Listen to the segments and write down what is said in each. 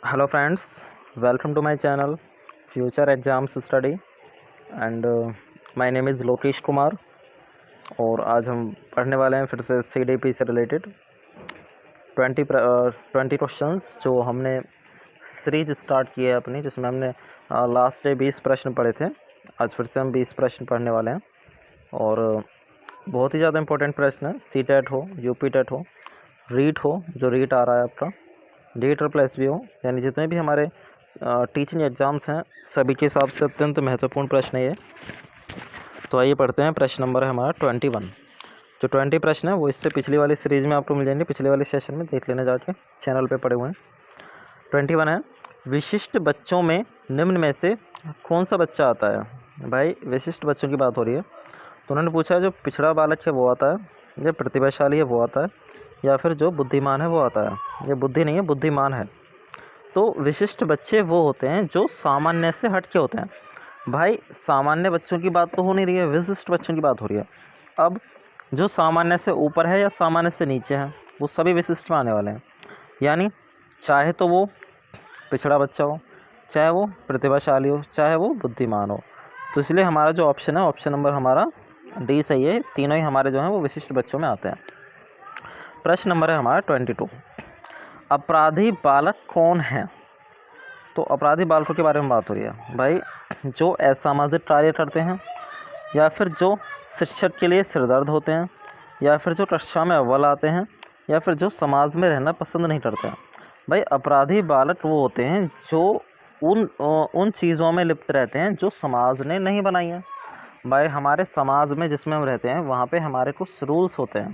Hello friends, welcome to my channel Future Exams Study and my name is Lokesh Kumar. और आज हम पढ़ने वाले हैं फिर से CDP से रिलेटेड 20 क्वेश्चंस जो हमने सीरीज स्टार्ट की है अपनी, जिसमें हमने लास्ट डे 20 प्रश्न पढ़े थे। आज फिर से हम 20 प्रश्न पढ़ने वाले हैं और बहुत ही ज़्यादा इंपॉर्टेंट प्रश्न है। CTET हो, UP टेट हो, रीट हो, जो रीट आ रहा है आपका, DEET हो, यानी जितने भी हमारे टीचिंग एग्ज़ाम्स हैं सभी के हिसाब से अत्यंत महत्वपूर्ण प्रश्न है ये। तो आइए पढ़ते हैं। प्रश्न नंबर है हमारा 21। जो 20 प्रश्न है वो इससे पिछली वाली सीरीज़ में आपको मिल जाएंगे, पिछले वाले सेशन में देख लेने जाके, चैनल पे पड़े हुए हैं। 21 है, विशिष्ट बच्चों में निम्न में से कौन सा बच्चा आता है। भाई विशिष्ट बच्चों की बात हो रही है, तो उन्होंने पूछा जो पिछड़ा बालक है वो आता है, जो प्रतिभाशाली है वो आता है, या फिर जो बुद्धिमान है वो आता है। ये बुद्धि नहीं है, बुद्धिमान है। तो विशिष्ट बच्चे वो होते हैं जो सामान्य से हट के होते हैं। भाई सामान्य बच्चों की बात तो हो नहीं रही है, विशिष्ट बच्चों की बात हो रही है। अब जो सामान्य से ऊपर है या सामान्य से नीचे है वो सभी विशिष्ट में आने वाले हैं। यानी चाहे तो वो पिछड़ा बच्चा हो, चाहे वो प्रतिभाशाली हो, चाहे वो बुद्धिमान हो। तो इसलिए हमारा जो ऑप्शन है, ऑप्शन नंबर हमारा डी सही है। तीनों ही हमारे जो हैं वो विशिष्ट बच्चों में आते हैं। प्रश्न नंबर है हमारा 22। अपराधी बालक कौन है। तो अपराधी बालकों के बारे में बात हो रही है। भाई जो असामाजिक कार्य करते हैं, या फिर जो शिक्षक के लिए सिरदर्द होते हैं, या फिर जो कक्षा में अव्वल आते हैं, या फिर जो समाज में रहना पसंद नहीं करते हैं। भाई अपराधी बालक वो होते हैं जो उन चीज़ों में लिप्त रहते हैं जो समाज ने नहीं बनाई हैं। भाई हमारे समाज में जिसमें हम रहते हैं वहाँ पे हमारे कुछ रूल्स होते हैं।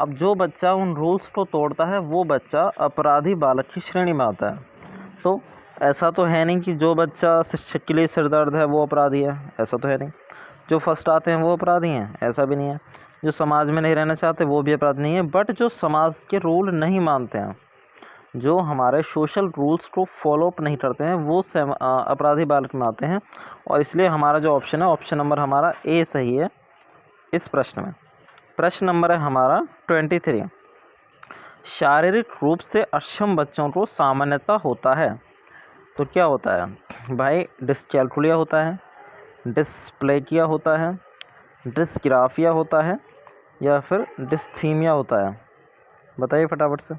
अब जो बच्चा उन रूल्स को तोड़ता है वो बच्चा अपराधी बालक की श्रेणी में आता है। तो ऐसा तो है नहीं कि जो बच्चा शिक्षक के लिए सिरदर्द है वो अपराधी है, ऐसा तो है नहीं। जो फर्स्ट आते हैं वो अपराधी हैं, ऐसा भी नहीं है। जो समाज में नहीं रहना चाहते वो भी अपराधी नहीं है। बट जो समाज के रूल नहीं मानते हैं, जो हमारे सोशल रूल्स को फॉलो अप नहीं करते हैं, वो अपराधी बालक में आते हैं। और इसलिए हमारा जो ऑप्शन है, ऑप्शन नंबर हमारा ए सही है इस प्रश्न में। प्रश्न नंबर है हमारा 23। शारीरिक रूप से अक्षम बच्चों को सामान्यता होता है। तो क्या होता है भाई, डिसकैल्कुलिया होता है, डिस्प्लेकिया होता है, डिस्ग्राफिया होता है, या फिर डिस्थीमिया होता है। बताइए फटाफट से।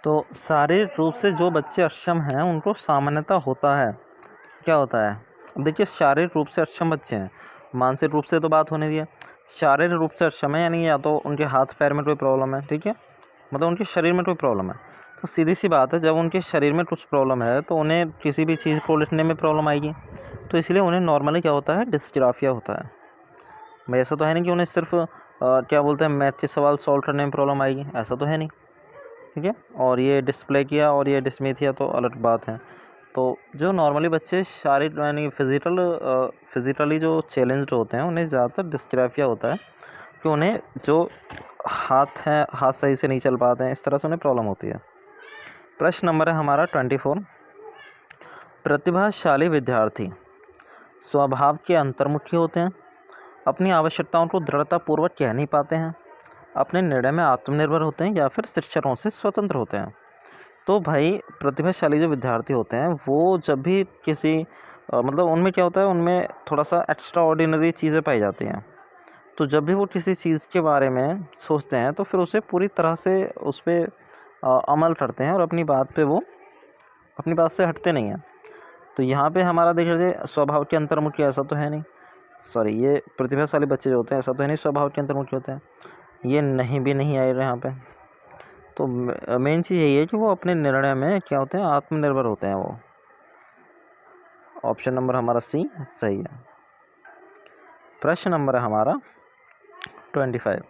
तो शारीरिक रूप से जो बच्चे अक्षम हैं उनको सामान्यता होता है। क्या होता है, अब देखिए शारीरिक रूप से अक्षम बच्चे हैं, मानसिक रूप से तो बात होने दी है। शारीरिक रूप से अक्षम है यानी या तो उनके हाथ पैर में कोई प्रॉब्लम है, ठीक है, मतलब उनके शरीर में कोई प्रॉब्लम है। तो सीधी सी बात है, जब उनके शरीर में कुछ प्रॉब्लम है तो उन्हें किसी भी चीज़ को लिखने में प्रॉब्लम आएगी। तो इसलिए उन्हें नॉर्मली क्या होता है, डिस्ग्राफिया होता है। भाई ऐसा तो है नहीं कि उन्हें सिर्फ क्या बोलते हैं मैथ के सवाल सॉल्व करने में प्रॉब्लम आएगी, ऐसा तो है नहीं, ठीक है। और ये डिस्प्ले किया और ये डिसमेथिया तो अलग बात है। तो जो नॉर्मली बच्चे शारीरिक यानी फिजिकली जो चैलेंज्ड होते हैं उन्हें ज़्यादातर डिस्ग्राफिया होता है, कि उन्हें जो हाथ सही से नहीं चल पाते हैं, इस तरह से उन्हें प्रॉब्लम होती है। प्रश्न नंबर है हमारा 24। प्रतिभाशाली विद्यार्थी स्वभाव के अंतर्मुखी होते हैं, अपनी आवश्यकताओं को दृढ़तापूर्वक कह नहीं पाते हैं, अपने निर्णय में आत्मनिर्भर होते हैं, या फिर शिक्षकों से स्वतंत्र होते हैं। तो भाई प्रतिभाशाली जो विद्यार्थी होते हैं वो जब भी किसी मतलब उनमें क्या होता है, उनमें थोड़ा सा एक्स्ट्रा ऑर्डिनरी चीज़ें पाई जाती हैं। तो जब भी वो किसी चीज़ के बारे में सोचते हैं तो फिर उसे पूरी तरह से उस पर अमल करते हैं और अपनी बात पे वो अपनी बात से हटते नहीं हैं। तो यहाँ पे हमारा देख लीजिए स्वभाव के अंतर्मुखी, ऐसा तो है नहीं, सॉरी ये प्रतिभाशाली बच्चे जो होते हैं ऐसा तो है नहीं स्वभाव के अंतर्मुखी होते हैं, ये नहीं भी नहीं आए यहाँ पे। तो मेन चीज़ यही है कि वो अपने निर्णय में क्या होते हैं, आत्मनिर्भर होते हैं वो। ऑप्शन नंबर हमारा सी सही है। प्रश्न नंबर है हमारा 25।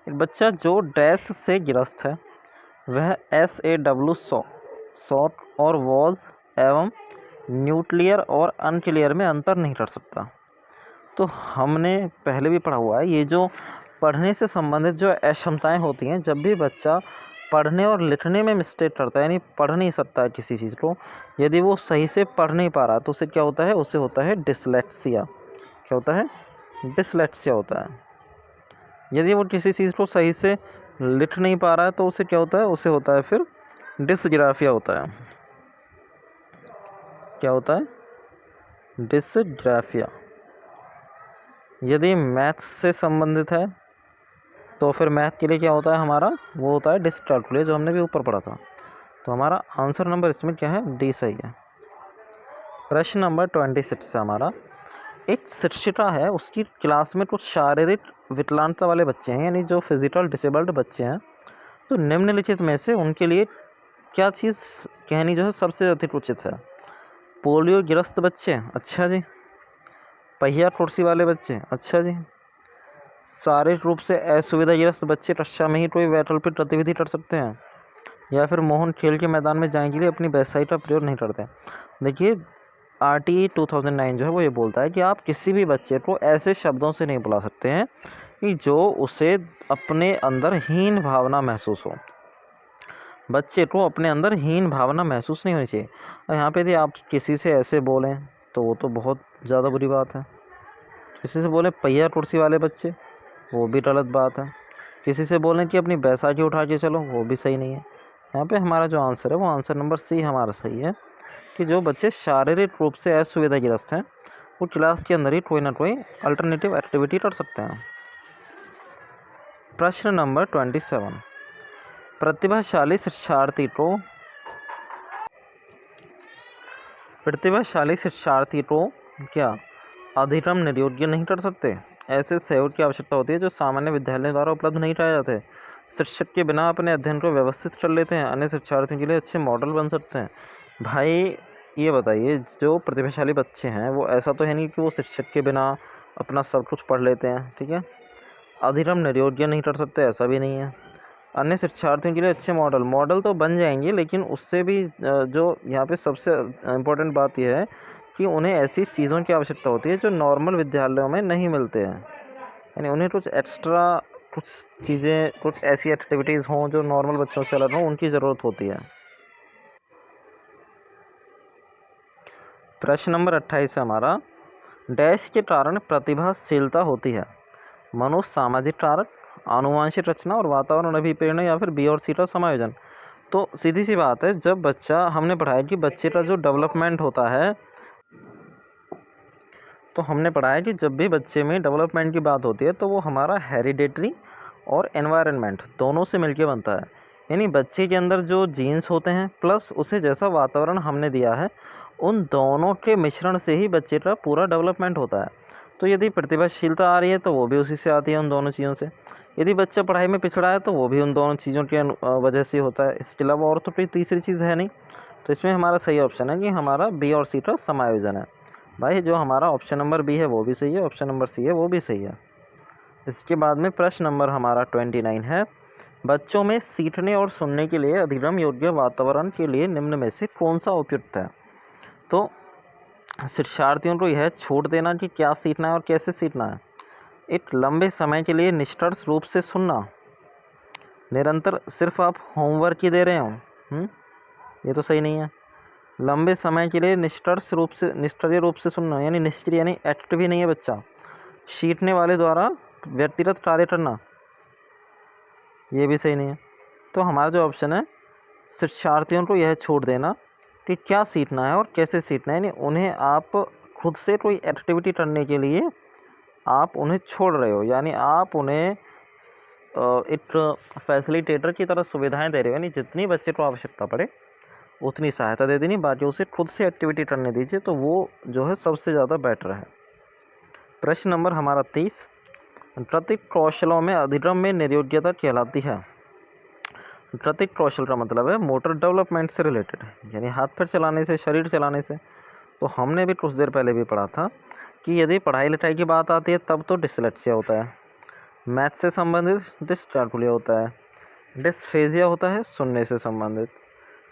एक बच्चा जो डैश से ग्रस्त है वह SAW शॉर्ट और वॉज एवं न्यूक्लियर और अनक्लियर में अंतर नहीं कर सकता। तो हमने पहले भी पढ़ा हुआ है, ये जो पढ़ने से संबंधित जो अक्षमताएं होती हैं, जब भी बच्चा पढ़ने और लिखने में मिस्टेक करता है, यानी पढ़ नहीं सकता है किसी चीज़ को, यदि वो सही से पढ़ नहीं पा रहा तो उसे क्या होता है, उसे होता है डिसलेक्सिया। क्या होता है, डिसलेक्सिया होता है। यदि वो किसी चीज़ को सही से लिख नहीं पा रहा है तो उसे क्या होता है, उसे होता है फिर डिसग्राफिया होता है। क्या होता है? डिसग्राफिया। यदि मैथ्स से संबंधित है तो फिर मैथ के लिए क्या होता है हमारा, वो होता है डिसकैलकुलिया, जो हमने भी ऊपर पढ़ा था। तो हमारा आंसर नंबर इसमें क्या है, डी सही है। प्रश्न नंबर 26 है हमारा। एक शिक्षिका है, उसकी क्लास में कुछ शारीरिक विकलांगता वाले बच्चे हैं, यानी जो फिजिकल डिसेबल्ड बच्चे हैं। तो निम्नलिखित में से उनके लिए क्या चीज़ कहनी जो है सबसे अधिक उचित है? पोलियो ग्रस्त बच्चे, अच्छा जी। पहिया कुर्सी वाले बच्चे, अच्छा जी। शारीरिक रूप से असुविधाग्रस्त बच्चे कक्षा में ही कोई वैकल्पिक गतिविधि कर सकते हैं, या फिर मोहन खेल के मैदान में जाने के लिए अपनी वेबसाइट का प्रयोग नहीं करते। देखिए RTE 2009 जो है वो ये बोलता है कि आप किसी भी बच्चे को ऐसे शब्दों से नहीं बुला सकते हैं कि जो उसे अपने अंदर हीन भावना महसूस हो। बच्चे को अपने अंदर हीन भावना महसूस नहीं होनी चाहिए। और यहाँ पे यदि आप किसी से ऐसे बोलें तो वो तो बहुत ज़्यादा बुरी बात है। किसी से बोलें पहिया कुर्सी वाले बच्चे, वो भी गलत बात है। किसी से बोलें कि अपनी बैसाखी उठा के चलो, वो भी सही नहीं है। यहाँ पे हमारा जो आंसर है वो आंसर नंबर सी हमारा सही है, कि जो बच्चे शारीरिक रूप से असुविधाग्रस्त हैं वो क्लास के अंदर ही कोई ना कोई अल्टरनेटिव एक्टिविटी कर सकते हैं। प्रश्न नंबर 27। प्रतिभाशाली शिक्षार्थी को क्या अधिगम नियोग्य नहीं कर सकते? ऐसे सहयोग की आवश्यकता होती है जो सामान्य विद्यालय द्वारा उपलब्ध नहीं कराए जाते। शिक्षक के बिना अपने अध्ययन को व्यवस्थित कर लेते हैं, अन्य शिक्षार्थियों के लिए अच्छे मॉडल बन सकते हैं। भाई ये बताइए, जो प्रतिभाशाली बच्चे हैं वो ऐसा तो है नहीं कि वो शिक्षक के बिना अपना सब कुछ पढ़ लेते हैं, ठीक है। अधिगम नियोग्य नहीं कर सकते, ऐसा भी नहीं है। अन्य शिक्षार्थियों के लिए अच्छे मॉडल तो बन जाएंगे, लेकिन उससे भी जो यहाँ पे सबसे इम्पोर्टेंट बात यह है कि उन्हें ऐसी चीज़ों की आवश्यकता होती है जो नॉर्मल विद्यालयों में नहीं मिलते हैं। यानी उन्हें कुछ एक्स्ट्रा कुछ चीज़ें, कुछ ऐसी एक्टिविटीज़ हों जो नॉर्मल बच्चों से अलग हों, उनकी ज़रूरत होती है। प्रश्न नंबर 28 है हमारा। डैश के कारण प्रतिभाशीलता होती है? मनुष्य सामाजिक कारक, आनुवंशिक रचना और वातावरण अभिप्रेरण, या फिर बी और सी का समायोजन। तो सीधी सी बात है, जब बच्चा, हमने पढ़ा है कि बच्चे का जो डेवलपमेंट होता है, तो हमने पढ़ा है कि जब भी बच्चे में डेवलपमेंट की बात होती है तो वो हमारा हेरिडेटरी और एनवायरनमेंट दोनों से मिलके बनता है। यानी बच्चे के अंदर जो जीन्स होते हैं प्लस उसे जैसा वातावरण हमने दिया है, उन दोनों के मिश्रण से ही बच्चे का पूरा डेवलपमेंट होता है। तो यदि प्रतिभाशीलता आ रही है तो वो भी उसी से आती है, उन दोनों चीज़ों से। यदि बच्चा पढ़ाई में पिछड़ा है तो वो भी उन दोनों चीज़ों की वजह से होता है। इसके अलावा और तो कोई तीसरी चीज़ है नहीं। तो इसमें हमारा सही ऑप्शन है कि हमारा बी और सी का समायोजन है। भाई जो हमारा ऑप्शन नंबर बी है वो भी सही है, ऑप्शन नंबर सी है वो भी सही है। इसके बाद में प्रश्न नंबर हमारा 29 है। बच्चों में सीखने और सुनने के लिए अधिगम योग्य वातावरण के लिए निम्न में से कौन सा उपयुक्त है? तो शिक्षार्थियों को यह छूट देना कि क्या सीखना है और कैसे सीखना है। एक लंबे समय के लिए निष्कर्ष रूप से सुनना, निरंतर सिर्फ आप होमवर्क ही दे रहे हो, ये तो सही नहीं है। लंबे समय के लिए निष्क्रिय रूप से सुनना, यानी निष्क्रिय यानी एक्टिव ही नहीं है बच्चा। सीखने वाले द्वारा व्यक्तिगत कार्य करना, ये भी सही नहीं है। तो हमारा जो ऑप्शन है, शिक्षार्थियों को यह छोड़ देना कि क्या सीखना है और कैसे सीखना है, यानी उन्हें आप खुद से कोई एक्टिविटी करने के लिए आप उन्हें छोड़ रहे हो, यानी आप उन्हें एक फैसिलिटेटर की तरह सुविधाएं दे रहे हो। यानी जितनी बच्चे को आवश्यकता पड़े उतनी सहायता दे देनी, बाकी उसे खुद से एक्टिविटी करने दीजिए, तो वो जो है सबसे ज़्यादा बेटर है। प्रश्न नंबर हमारा 30। कृतिक कौशलों में अधिगम में नियोग्यता कहलाती है? कृतिक कौशल का मतलब है मोटर डेवलपमेंट से रिलेटेड, यानी हाथ पैर चलाने से, शरीर चलाने से। तो हमने भी कुछ देर पहले भी पढ़ा था कि यदि पढ़ाई लिखाई की बात आती है तब तो डिसलेक्सिया होता है, मैथ से संबंधित डिसकैलकुलिया होता है, डिस्फेजिया होता है सुनने से संबंधित,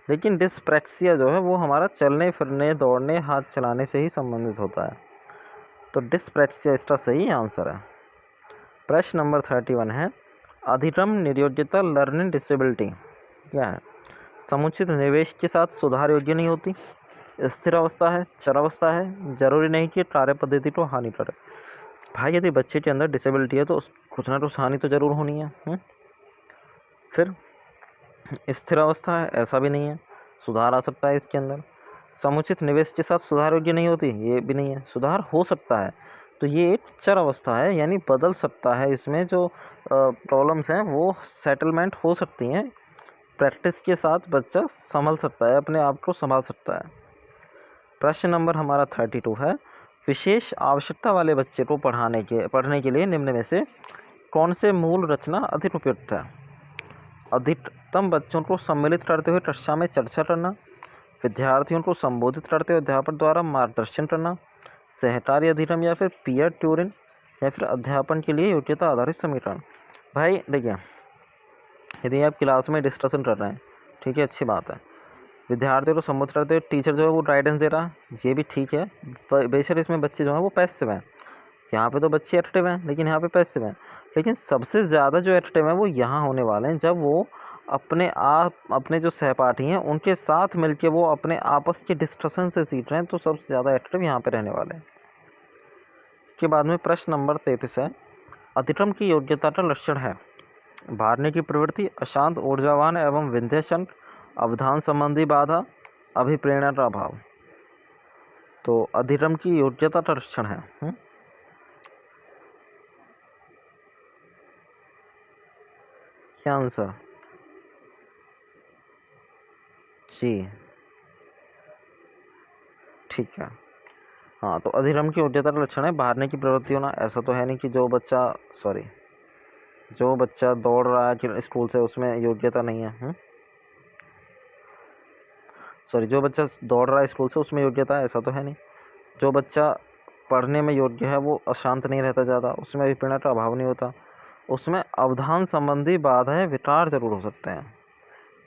लेकिन डिस्प्रैक्सिया जो है वो हमारा चलने फिरने, दौड़ने, हाथ चलाने से ही संबंधित होता है। तो डिस्प्रैक्सिया इसका सही आंसर है। प्रश्न नंबर 31 है। अधिगम नियोग्यता लर्निंग डिसेबिलिटी क्या है? समुचित निवेश के साथ सुधार योग्य नहीं होती, स्थिर अवस्था है, चर अवस्था है, जरूरी नहीं कि कार्य पद्धति को हानि करे। भाई यदि बच्चे के अंदर डिसेबिलिटी है तो कुछ ना कुछ हानि तो जरूर होनी है। फिर स्थिर अवस्था है, ऐसा भी नहीं है, सुधार आ सकता है इसके अंदर। समुचित निवेश के साथ सुधार योग्य नहीं होती, ये भी नहीं है, सुधार हो सकता है। तो ये एक चर अवस्था है, यानी बदल सकता है, इसमें जो प्रॉब्लम्स हैं वो सेटलमेंट हो सकती हैं। प्रैक्टिस के साथ बच्चा संभल सकता है, अपने आप को संभाल सकता है। प्रश्न नंबर हमारा 32 है, विशेष आवश्यकता वाले बच्चे को पढ़ने के लिए निम्न में से कौन से मूल रचना अधिक उपयुक्त है? अधिकतम बच्चों को सम्मिलित करते हुए कक्षा में चर्चा करना, विद्यार्थियों को संबोधित करते हुए अध्यापक द्वारा मार्गदर्शन करना, सहकारी अधिगम या फिर पीयर ट्यूरिंग, या फिर अध्यापन के लिए योग्यता आधारित समीकरण। भाई देखिए, यदि आप क्लास में डिस्कशन कर रहे हैं, ठीक है, अच्छी बात है, विद्यार्थियों को संबोधित करते हुए टीचर जो है वो गाइडेंस दे रहा है, ये भी ठीक है। बेशक इसमें बच्चे जो हैं वो पैसिव हैं, यहाँ पे तो बच्चे एक्टिव हैं लेकिन यहाँ पे पैसिव हैं। लेकिन सबसे ज़्यादा जो एक्टिव हैं वो यहाँ होने वाले हैं, जब वो अपने जो सहपाठी हैं उनके साथ मिलके वो अपने आपस के डिस्कशन से सीख रहे हैं, तो सबसे ज़्यादा एक्टिव यहाँ पे रहने वाले हैं। इसके बाद में प्रश्न नंबर 33 है, अधिक्रम की योग्यता का लक्षण है भागने की प्रवृत्ति, अशांत, ऊर्जावान एवं विंध्यशन, अवधान संबंधी बाधा, अभिप्रेरणा का अभाव। तो अधिक्रम की योग्यता का लक्षण है क्या आंसर? जी ठीक है। हाँ, तो अधिक्रम की योग्यता का लक्षण है भागने की प्रवृत्ति होना। ऐसा तो है नहीं कि जो बच्चा दौड़ रहा है कि स्कूल से, उसमें योग्यता नहीं है। जो बच्चा दौड़ रहा है स्कूल से उसमें योग्यता है, ऐसा तो है नहीं। जो बच्चा पढ़ने में योग्य है वो अशांत नहीं रहता ज़्यादा, उसमें अभिप्रेरणा का अभाव नहीं होता। उसमें अवधान संबंधी बाधाएं, विकार जरूर हो सकते हैं,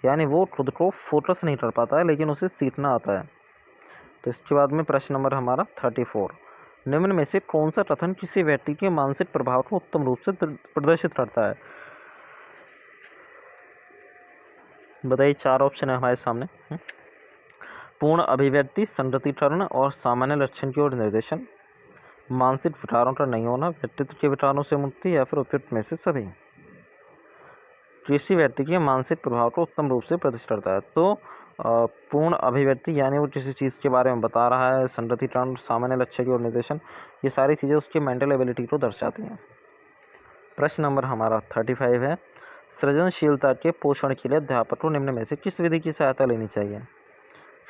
यानी वो खुद को फोकस नहीं कर पाता है लेकिन उसे सीखना आता है। तो इसके बाद में प्रश्न नंबर हमारा 34, निम्न में से कौन सा कथन किसी व्यक्ति के मानसिक प्रभाव को उत्तम रूप से प्रदर्शित करता है? बताइए, 4 ऑप्शन है हमारे सामने। पूर्ण अभिव्यक्ति, संगतिकरण और सामान्य लक्षण की ओर निर्देशन, मानसिक विकारों का नहीं होना, व्यक्तित्व के विकारों से मुक्ति, या फिर उपयुक्त में से सभी। किसी व्यक्ति के मानसिक प्रभाव को उत्तम रूप से प्रदर्शित करता है, तो पूर्ण अभिव्यक्ति यानी वो किसी चीज़ के बारे में बता रहा है, संगतिकरण, सामान्य लक्ष्य की ओर निर्देशन, ये सारी चीज़ें उसकी मेंटल एबिलिटी को दर्शाती हैं। प्रश्न नंबर हमारा 35 है, सृजनशीलता के पोषण के लिए अध्यापक को निम्न में से किस विधि की सहायता लेनी चाहिए?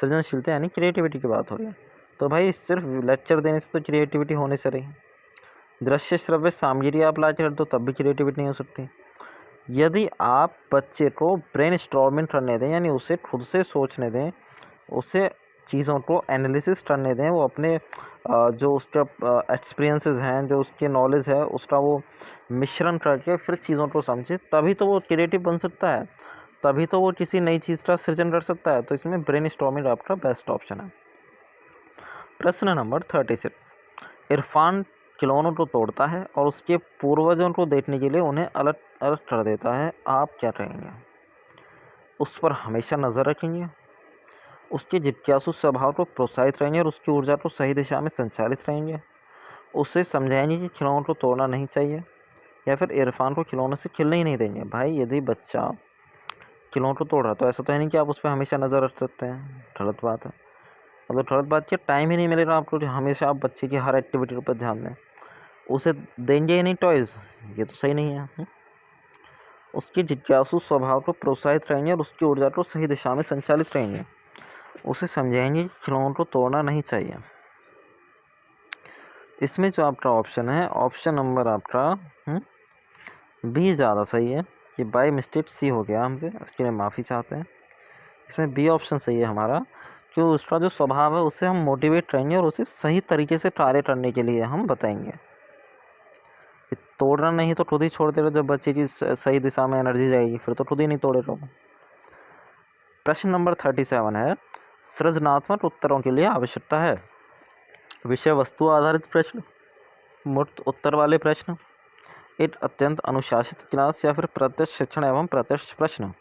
सृजनशीलता यानी क्रिएटिविटी की बात हो रही है, तो भाई सिर्फ लेक्चर देने से तो क्रिएटिविटी होने से रही। दृश्य श्रव्य सामग्री आप ला कर दो तब भी क्रिएटिविटी नहीं हो सकती। यदि आप बच्चे को ब्रेन स्टॉर्मिंग करने दें, यानी उसे खुद से सोचने दें, उसे चीज़ों को एनालिसिस करने दें, वो अपने जो उसका एक्सपीरियंसेस हैं, जो उसकी नॉलेज है, उसका वो मिश्रण करके फिर चीज़ों को समझे, तभी तो वो क्रिएटिव बन सकता है, तभी तो वो किसी नई चीज़ का सृजन कर सकता है। तो इसमें ब्रेन स्टॉर्मिंग आपका बेस्ट ऑप्शन है। प्रश्न नंबर 36, इरफान खिलौनों को तोड़ता है और उसके पूर्वजों को देखने के लिए उन्हें अलग अलग कर देता है, आप क्या कहेंगे? उस पर हमेशा नज़र रखेंगे, उसके जिज्ञासु स्वभाव को प्रोत्साहित रहेंगे और उसकी ऊर्जा को सही दिशा में संचालित रहेंगे, उसे समझाएंगे कि खिलौनों को तोड़ना नहीं चाहिए, या फिर इरफान को खिलौनों से खेलने ही नहीं देंगे? भाई यदि बच्चा खिलौनों को तोड़ रहा तो ऐसा तो है नहीं कि आप उस पर हमेशा नज़र रख सकते हैं, गलत बात है। मतलब गलत बात क्या, टाइम ही नहीं मिलेगा आपको कि हमेशा आप बच्चे की हर एक्टिविटी पर ध्यान दें, उसे देंगे ही नहीं टॉयज़, ये तो सही नहीं है। उसके जिज्ञासु स्वभाव को प्रोत्साहित रहेंगे और उसकी ऊर्जा को सही दिशा में संचालित रहेंगे, उसे समझाएंगे कि खिलौनों को तोड़ना नहीं चाहिए। इसमें जो आपका ऑप्शन है, ऑप्शन नंबर आपका बी ज़्यादा सही है। ये बाय मिस्टेक सी हो गया हमसे, उसके लिए माफ़ी चाहते हैं। इसमें बी ऑप्शन सही है हमारा, कि उसका जो स्वभाव है उसे हम मोटिवेट करेंगे और उसे सही तरीके से कार्य करने के लिए हम बताएंगे। तोड़ना नहीं तो खुद ही छोड़ देगा, जब बच्चे की सही दिशा में एनर्जी जाएगी फिर तो खुद ही नहीं तोड़ेगा। प्रश्न नंबर 37 है, सृजनात्मक उत्तरों के लिए आवश्यकता है विषय वस्तु आधारित प्रश्न, मुक्त उत्तर वाले प्रश्न, एक अत्यंत अनुशासित क्लास, या फिर प्रत्यक्ष शिक्षण एवं प्रत्यक्ष प्रश्न।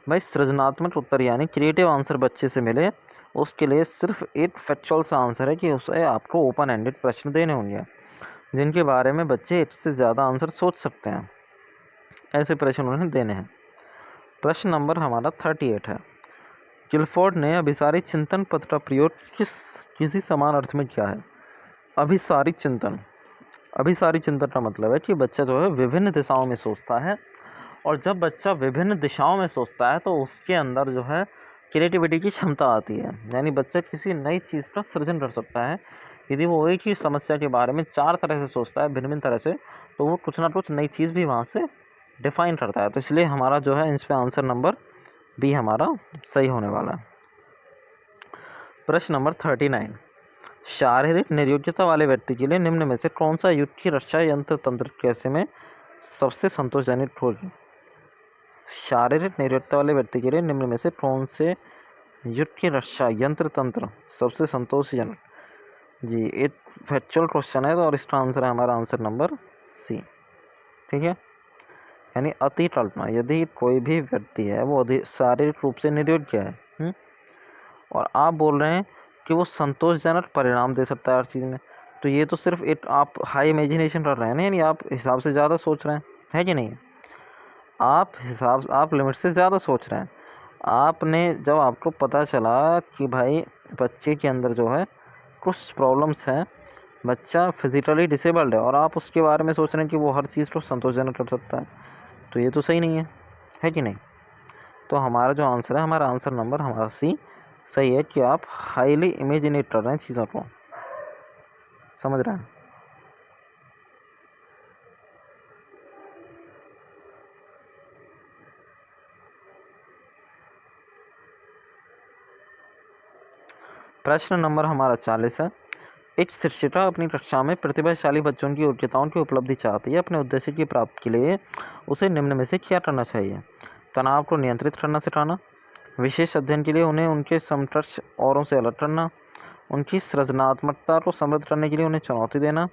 भाई सृजनात्मक उत्तर यानी क्रिएटिव आंसर बच्चे से मिले, उसके लिए सिर्फ एक फैक्चुअल सा आंसर है कि उसे आपको ओपन एंडेड प्रश्न देने होंगे। जिनके बारे में बच्चे 1 से ज़्यादा आंसर सोच सकते हैं। ऐसे प्रश्न उन्हें देने हैं। प्रश्न नंबर हमारा 38 है। गिलफोर्ड ने अभिसारी चिंतन पद का प्रयोग किसी समान अर्थ में किया है। अभिसारी चिंतन का मतलब है कि बच्चा जो है विभिन्न दिशाओं में सोचता है, और जब बच्चा विभिन्न दिशाओं में सोचता है तो उसके अंदर जो है क्रिएटिविटी की क्षमता आती है। यानी बच्चा किसी नई चीज़ का सृजन कर सकता है। यदि वो एक ही समस्या के बारे में 4 तरह से सोचता है, भिन्न भिन्न तरह से, तो वो कुछ ना कुछ नई चीज़ भी वहाँ से डिफाइन करता है। तो इसलिए हमारा जो है इस पर आंसर नंबर बी हमारा सही होने वाला है। प्रश्न नंबर 39। शारीरिक निर्योग्यता वाले व्यक्ति के लिए निम्न में से कौन सा युद्ध की रक्षा यंत्र तंत्र कैसे में सबसे संतोषजनक होगी। शारीरिक निर्योग्यता वाले व्यक्ति के लिए निम्न में से कौन से युद्ध की रक्षा यंत्र तंत्र सबसे संतोषजनक। जी, एक फैक्चुअल क्वेश्चन है, और इसका आंसर है हमारा आंसर नंबर सी। ठीक है, यानी अति कल्पना। यदि कोई भी व्यक्ति है वो शारीरिक रूप से निर्योग्य है, और आप बोल रहे हैं कि वो संतोषजनक परिणाम दे सकता है हर चीज़ में, तो ये तो सिर्फ एक आप हाई इमेजिनेशन कर रहे हैं ना, यानी आप हिसाब से ज़्यादा सोच रहे हैं, है कि नहीं। आप लिमिट से ज़्यादा सोच रहे हैं। आपने जब आपको पता चला कि भाई बच्चे के अंदर जो है कुछ प्रॉब्लम्स हैं, बच्चा फिजिकली डिसेबल्ड है, और आप उसके बारे में सोच रहे हैं कि वो हर चीज़ को संतोषजनक कर सकता है, तो ये तो सही नहीं है कि नहीं। तो हमारा जो आंसर है, हमारा आंसर नंबर हमारा सी सही है कि आप हाईली इमेजिनेट कर रहे हैं चीज़ों को, समझ रहे हैं। प्रश्न नंबर हमारा 40 है। एक शिक्षिका अपनी कक्षा में प्रतिभाशाली बच्चों की योग्यताओं की उपलब्धि चाहती है। अपने उद्देश्य की प्राप्ति के लिए उसे निम्न में से क्या करना चाहिए। तनाव को नियंत्रित करना सिखाना, विशेष अध्ययन के लिए उन्हें उनके समकक्ष औरों से अलग करना, उनकी सृजनात्मकता को समृद्ध करने के लिए उन्हें चुनौती देना,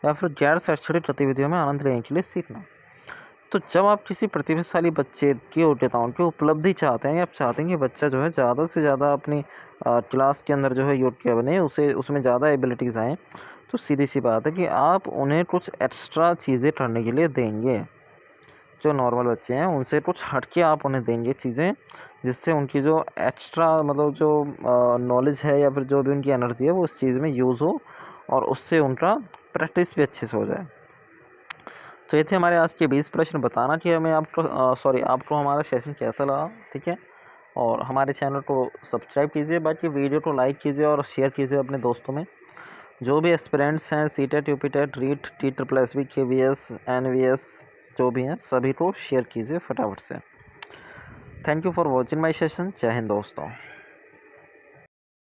या फिर गैर शैक्षणिक गतिविधियों में आनंद लेने के लिए सीखना। तो जब आप किसी प्रतिभाशाली बच्चे की योग्यताओं की उपलब्धि चाहते हैं, आप चाहते हैं कि बच्चा जो है ज़्यादा से ज़्यादा अपनी क्लास के अंदर जो है योग्य बने, उसे उसमें ज़्यादा एबिलिटीज़ आएँ, तो सीधी सी बात है कि आप उन्हें कुछ एक्स्ट्रा चीज़ें करने के लिए देंगे। जो नॉर्मल बच्चे हैं उनसे कुछ हट के आप उन्हें देंगे चीज़ें, जिससे उनकी जो एक्स्ट्रा मतलब जो नॉलेज है या फिर जो भी उनकी एनर्जी है वो उस चीज़ में यूज़ हो, और उससे उनका प्रैक्टिस भी अच्छे से हो जाए। तो ये थे हमारे आज के 20 प्रश्न। बताना कि हमें आपको हमारा सेशन कैसा लगा। ठीक है, और हमारे चैनल को सब्सक्राइब कीजिए, बाकी वीडियो को लाइक कीजिए और शेयर कीजिए अपने दोस्तों में। जो भी एस्पिरेंट्स हैं CTET, UPTET, REET, TSSB, KVS, NVS जो भी हैं सभी को शेयर कीजिए फटाफट से। Thank you for watching my session. जय हिंद दोस्तों।